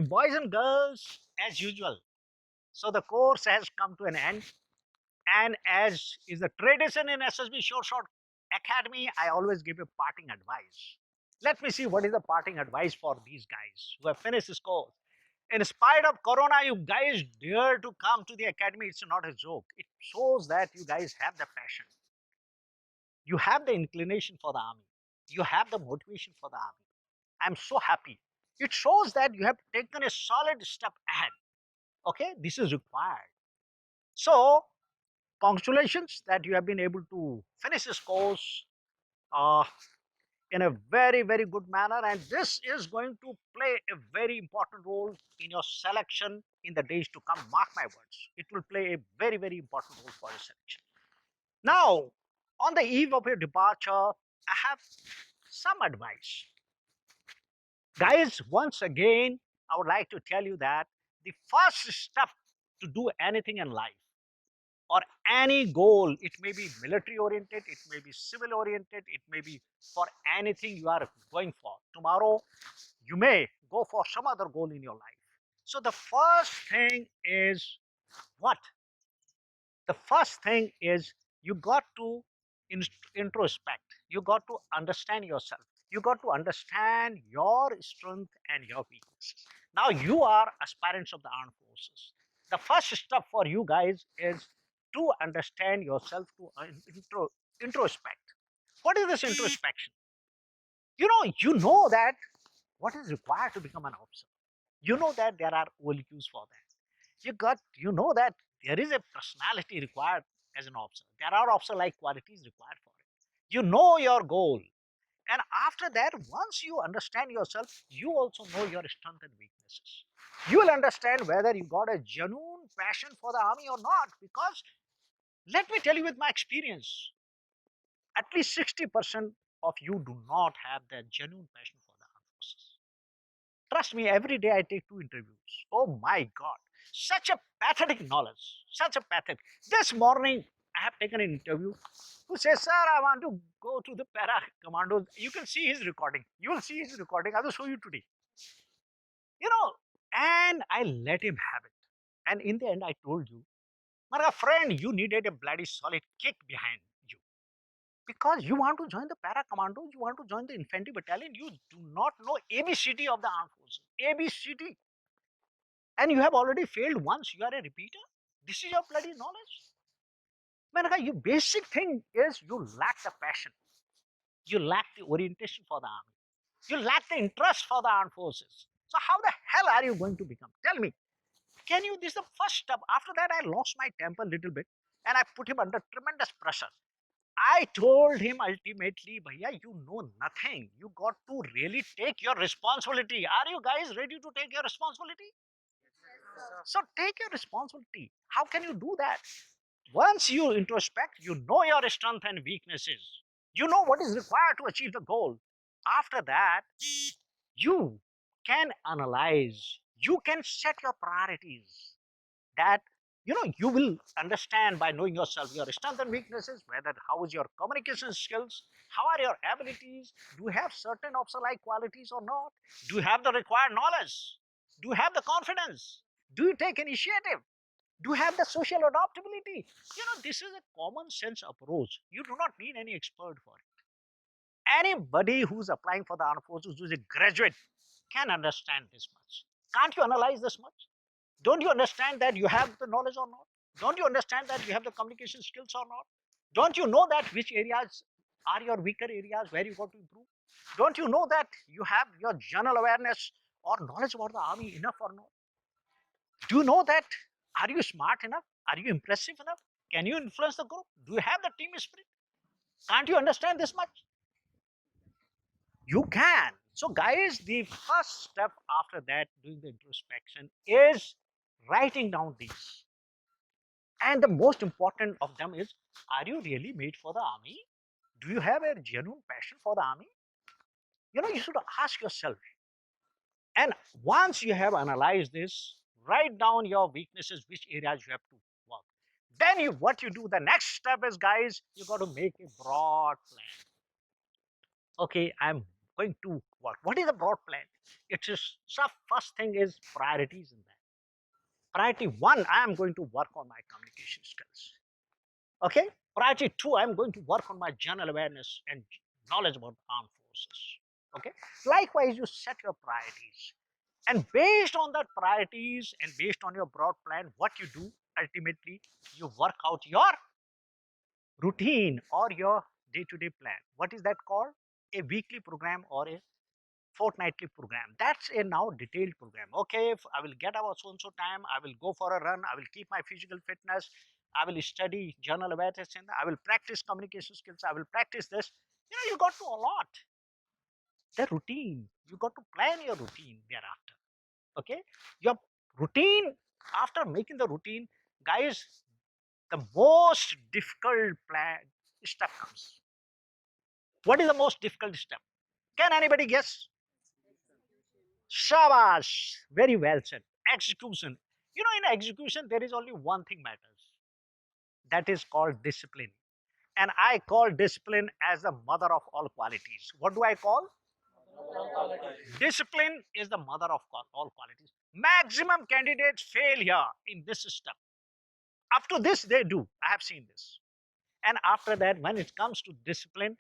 Okay, boys and girls, as usual. So the course has come to an end, and as is the tradition in SSB Short Academy, I always give a parting advice. Let me see what is the parting advice for these guys who have finished this course. In spite of Corona, you guys dare to come to the academy. It's not a joke. It shows that you guys have the passion. You have the inclination for the army. You have the motivation for the army. I'm so happy. It shows that you have taken a solid step ahead. Okay, this is required. So, congratulations that you have been able to finish this course uh, in a very good manner, and this is going to play a very important role in your selection in the days to come. Mark my words, it will play a very important role for your selection. Now, on the eve of your departure, I have some advice. Guys, once again, I would like to tell you that the first step to do anything in life or any goal, it may be military oriented, it may be civil oriented, it may be for anything you are going for. Tomorrow, you may go for some other goal in your life. So the first thing is what? The first thing is you got to introspect. You got to understand yourself. You got to understand your strength and your weaknesses. Now you are aspirants of the armed forces. The first step for you guys is to understand yourself, to introspect. What is this introspection? You know that what is required to become an officer. You know that there are OLQs for that. You know that there is a personality required as an officer. There are officer like qualities required for it. You know your goal, and after that, once you understand yourself, you also know your strengths and weaknesses. You will understand whether you got a genuine passion for the army or not, because let me tell you with my experience, at least 60% of you do not have that genuine passion for the armed forces. Trust me, every day I take 2 interviews. Oh my God, such a pathetic knowledge, such a pathetic. This morning, I have taken an interview. Who says, "Sir, I want to go to the para commandos." You can see his recording. You will see his recording. I will show you today. You know, and I let him have it. And in the end, I told you, my friend, you needed a bloody solid kick behind you because you want to join the para commandos, you want to join the infantry battalion. You do not know ABCD of the armed forces. ABCD. And you have already failed once, you are a repeater. This is your bloody knowledge. Man, your basic thing is you lack the passion, you lack the orientation for the army, you lack the interest for the armed forces. So how the hell are you going to become? Tell me. Can you? This is the first step. After that, I lost my temper a little bit and I put him under tremendous pressure. I told him ultimately, Bhaiya, you know nothing. You got to really take your responsibility. Are you guys ready to take your responsibility? So take your responsibility. How can you do that? Once you introspect, you know your strengths and weaknesses. You know what is required to achieve the goal. After that, you can analyze, you can set your priorities. That you will understand by knowing yourself, your strengths and weaknesses, whether how is your communication skills, how are your abilities, do you have certain officer like qualities or not, do you have the required knowledge, do you have the confidence, do you take initiative, do you have the social adaptability. This is a common sense approach. You do not need any expert for it. Anybody who's applying for the armed forces who is a graduate can understand this much. Can't you analyze this much? Don't you understand that you have the knowledge or not? Don't you understand that you have the communication skills or not? Don't you know that which areas are your weaker areas where you got to improve? Don't you know that you have your general awareness or knowledge about the army enough or not? Do you know that? Are you smart enough? Are you impressive enough? Can you influence the group? Do you have the team spirit? Can't you understand this much? You can. So, guys, the first step after that, doing the introspection, is writing down these. And the most important of them is, are you really made for the army? Do you have a genuine passion for the army? You should ask yourself. And once you have analyzed this, write down your weaknesses, which areas you have to work. Then what you do, the next step is, guys, you got to make a broad plan. Okay, I'm going to work? What is the broad plan? It is, so first thing is priorities in that. Priority one, I am going to work on my communication skills. Okay. Priority two, I am going to work on my general awareness and knowledge about armed forces. Okay. Likewise, you set your priorities. And based on that priorities and based on your broad plan, what you do ultimately, you work out your routine or your day-to-day plan. What is that called? A weekly program or a fortnightly program. That's a now detailed program. Okay, if I will get about so and so time, I will go for a run, I will keep my physical fitness, I will study journal awareness, and I will practice communication skills, I will practice this. You got to a lot. The routine, you got to plan your routine thereafter. Okay, your routine, after making the routine, guys, the most difficult plan step comes. What is the most difficult step? Can anybody guess? Shabash! Very well said. Execution. In execution, there is only one thing matters. That is called discipline. And I call discipline as the mother of all qualities. What do I call? Discipline is the mother of all qualities. Maximum candidates fail here in this system. Up to this, they do. I have seen this. And after that, when it comes to discipline,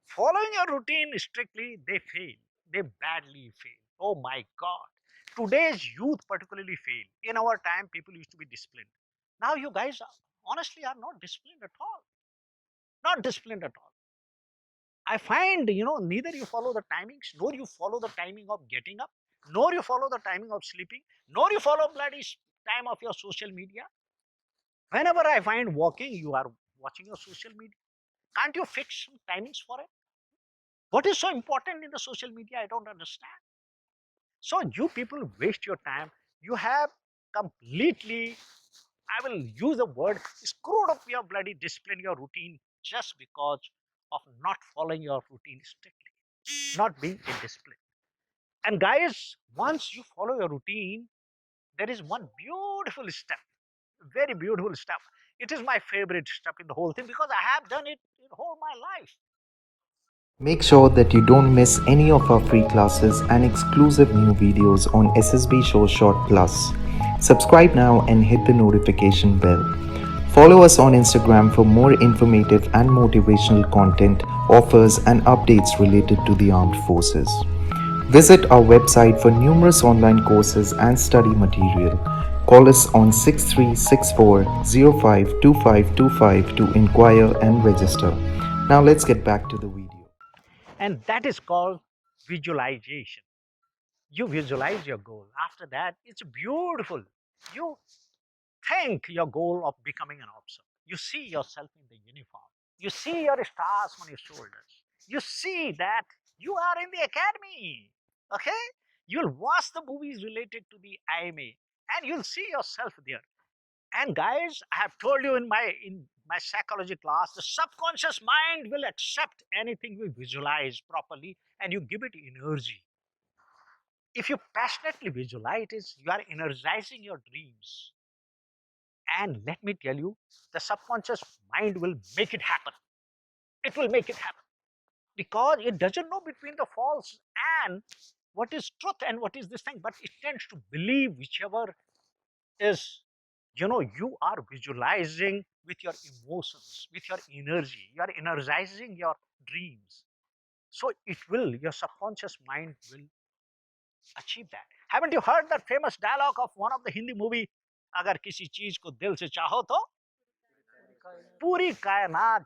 following a routine strictly, they fail. They badly fail. Oh my God. Today's youth particularly fail. In our time, people used to be disciplined. Now you guys honestly are not disciplined at all. Not disciplined at all. I find, neither you follow the timings, nor you follow the timing of getting up, nor you follow the timing of sleeping, nor you follow bloody time of your social media. Whenever I find walking, you are watching your social media. Can't you fix some timings for it? What is so important in the social media? I don't understand. So you people waste your time. You have completely, I will use the word, screwed up your bloody discipline, your routine, just because of not following your routine strictly, not being in discipline. And guys, once you follow your routine, there is one beautiful step, very beautiful step. It is my favorite step in the whole thing because I have done it in whole my life. Make sure that you don't miss any of our free classes and exclusive new videos on SSB Show Short Plus. Subscribe now and hit the notification bell. Follow us on Instagram for more informative and motivational content, offers, and updates related to the armed forces. Visit our website for numerous online courses and study material. Call us on 6364052525 to inquire and register. Now let's get back to the video. And that is called visualization. You visualize your goal. After that, it's beautiful. You think your goal of becoming an officer. You see yourself in the uniform. You see your stars on your shoulders. You see that you are in the academy. Okay? You'll watch the movies related to the IMA and you'll see yourself there. And guys, I have told you in my psychology class, the subconscious mind will accept anything we visualize properly and you give it energy. If you passionately visualize it, you are energizing your dreams. And let me tell you, the subconscious mind will make it happen. It will make it happen because it doesn't know between the false and what is truth and what is this thing, but it tends to believe whichever is, you are visualizing with your emotions, with your energy. You are energizing your dreams. So your subconscious mind will achieve that. Haven't you heard that famous dialogue of one of the Hindi movie? अगर किसी चीज को दिल से चाहो तो पूरी कायनात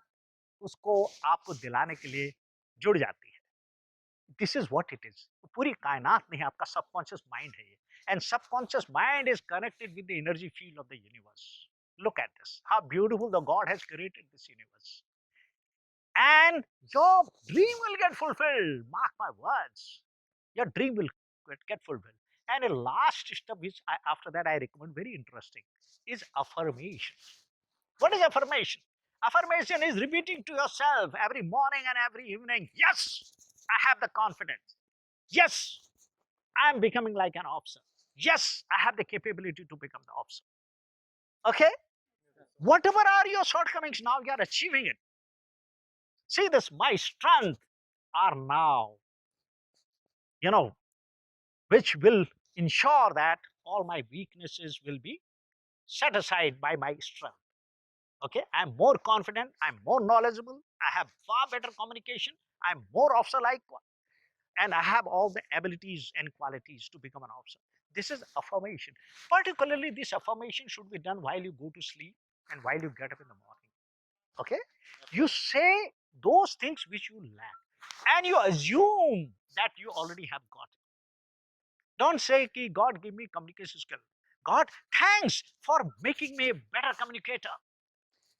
उसको आपको दिलाने के लिए जुड़ जाती है. This is what it is. पूरी कायनात नहीं, आपका सबकॉन्शियस माइंड है ये. And subconscious mind is connected with the energy field of the universe. Look at this, how beautiful the God has created this universe. And your dream will get fulfilled. Mark my words. Your dream will get fulfilled. And a last step, which after that I recommend, very interesting, is affirmation. What is affirmation? Affirmation is repeating to yourself every morning and every evening, yes, I have the confidence. Yes, I am becoming like an officer. Yes, I have the capability to become the officer. Okay? Whatever are your shortcomings, now you are achieving it. See this, my strength are now you know, which will ensure that all my weaknesses will be set aside by my strength. Okay, I'm more confident, I'm more knowledgeable, I have far better communication, I'm more officer like, and I have all the abilities and qualities to become an officer. This is affirmation. Particularly, this affirmation should be done while you go to sleep and while you get up in the morning. Okay, you say those things which you lack, and you assume that you already have got it. Don't say ki God give me communication skill. God, thanks for making me a better communicator.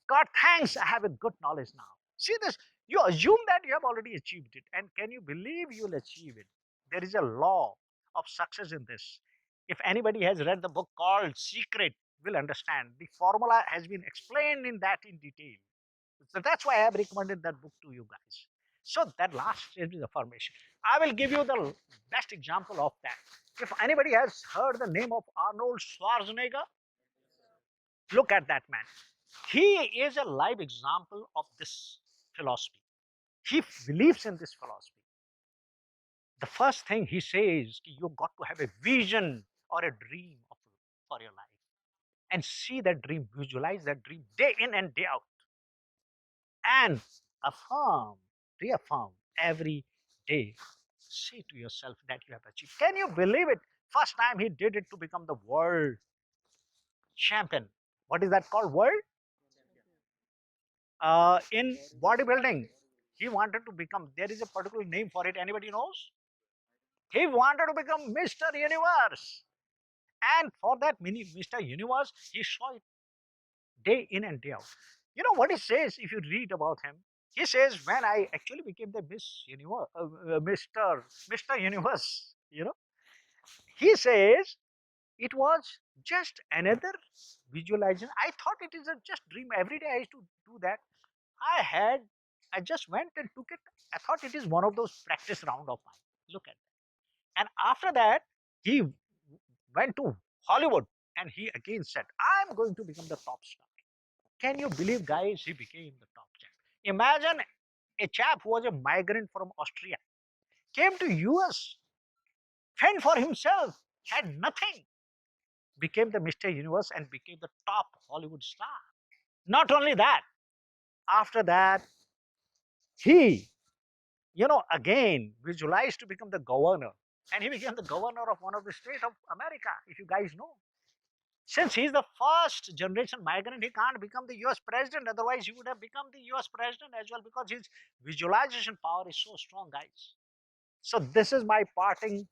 God, thanks, I have a good knowledge now. See this, you assume that you have already achieved it. And can you believe you'll achieve it? There is a law of success in this. If anybody has read the book called Secret, will understand. The formula has been explained in that in detail. So that's why I have recommended that book to you guys. So that last stage is affirmation. I will give you the best example of that. If anybody has heard the name of Arnold Schwarzenegger, look at that man. He is a live example of this philosophy. He believes in this philosophy. The first thing he says, you've got to have a vision or a dream for your life and see that dream, visualize that dream day in and day out, and affirm, reaffirm every day. Say to yourself that you have achieved. Can you believe it? First time he did it to become the world champion. What is that called? World in bodybuilding, he wanted to become, there is a particular name for it, anybody knows? He wanted to become Mr. Universe, and for that Mr. Universe he saw it day in and day out. You know what he says if you read about him? He says, when I actually became the Miss Universe, Mr. Universe, he says it was just another visualization. I thought it is a just dream. Every day I used to do that. I had, I just went and took it. I thought it is one of those practice round of mine. Look at that. And after that, he went to Hollywood and he again said, I'm going to become the top star. Can you believe, guys, he became the top chap? Imagine a chap who was a migrant from Austria, came to US, fend for himself, had nothing, became the Mr. Universe and became the top Hollywood star. Not only that, after that, he again visualized to become the governor, and he became the governor of one of the state of America, if you guys know. Since he's the first generation migrant, he can't become the US president. Otherwise, he would have become the US president as well, because his visualization power is so strong, guys. So this is my parting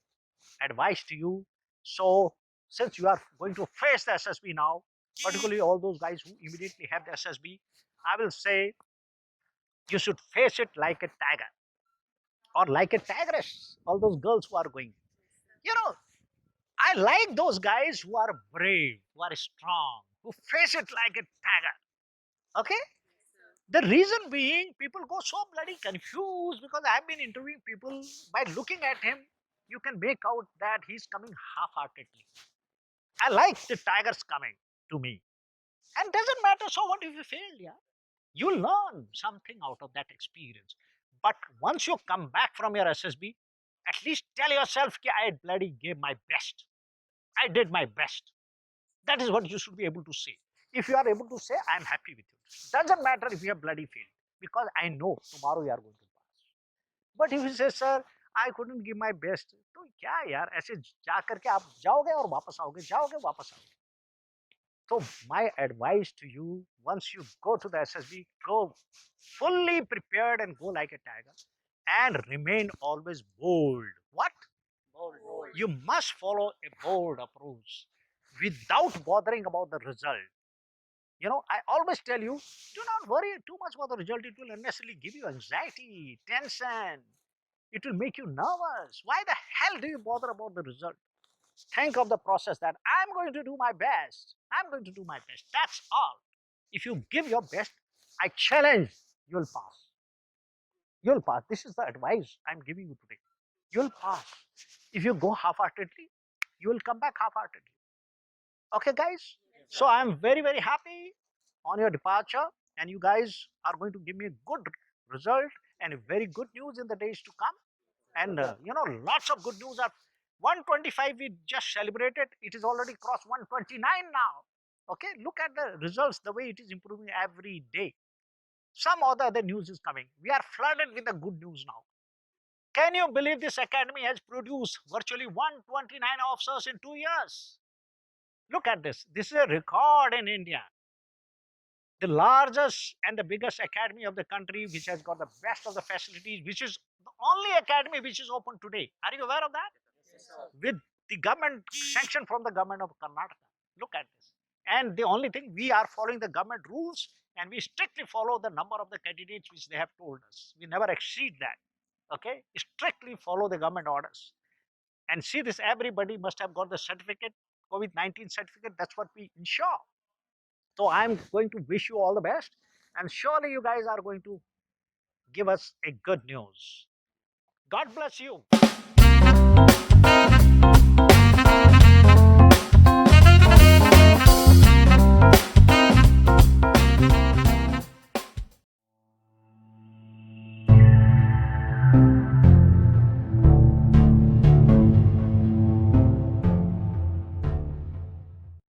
advice to you. So since you are going to face the SSB now, particularly all those guys who immediately have the SSB, I will say you should face it like a tiger or like a tigress. All those girls who are going, you know, I like those guys who are brave, who are strong, who face it like a tiger. Okay? The reason being, people go so bloody confused because I've been interviewing people. By looking at him, you can make out that he's coming half-heartedly. I like the tigers coming to me. And doesn't matter, so what if you failed, yeah? You learn something out of that experience. But once you come back from your SSB, at least tell yourself, I bloody gave my best. I did my best. That is what you should be able to say. If you are able to say, I'm happy with you. Doesn't matter if you have bloody failed, because I know tomorrow you are going to pass. But if you say, sir, I couldn't give my best, तो क्या यार, ऐसे जा करके आप जाओगे और वापस आओगे, जाओगे वापस आओगे. So my advice to you, once you go to the SSB, go fully prepared and go like a tiger, and remain always bold. What? Bold. You must follow a bold approach without bothering about the result. I always tell you, do not worry too much about the result. It will unnecessarily give you anxiety, tension. It will make you nervous. Why the hell do you bother about the result? Think of the process that I'm going to do my best. I'm going to do my best. That's all. If you give your best, I challenge, you'll pass. You'll pass. This is the advice I'm giving you today. You'll pass. If you go half-heartedly, you will come back half-heartedly. Okay, guys? So I'm very, very happy on your departure, and you guys are going to give me a good result and a very good news in the days to come. And lots of good news are 125 we just celebrated. It is already crossed 129 now. Okay, look at the results, the way it is improving every day. Some other news is coming. We are flooded with the good news now. Can you believe this academy has produced virtually 129 officers in 2 years? Look at this. This is a record in India. The largest and the biggest academy of the country, which has got the best of the facilities, which is the only academy which is open today. Are you aware of that? With the government sanction from the government of Karnataka. Look at this. And the only thing, we are following the government rules and we strictly follow the number of the candidates which they have told us. We never exceed that. Okay? Strictly follow the government orders. And see this, everybody must have got the certificate, COVID-19 certificate. That's what we ensure. So I'm going to wish you all the best. And surely you guys are going to give us a good news. God bless you.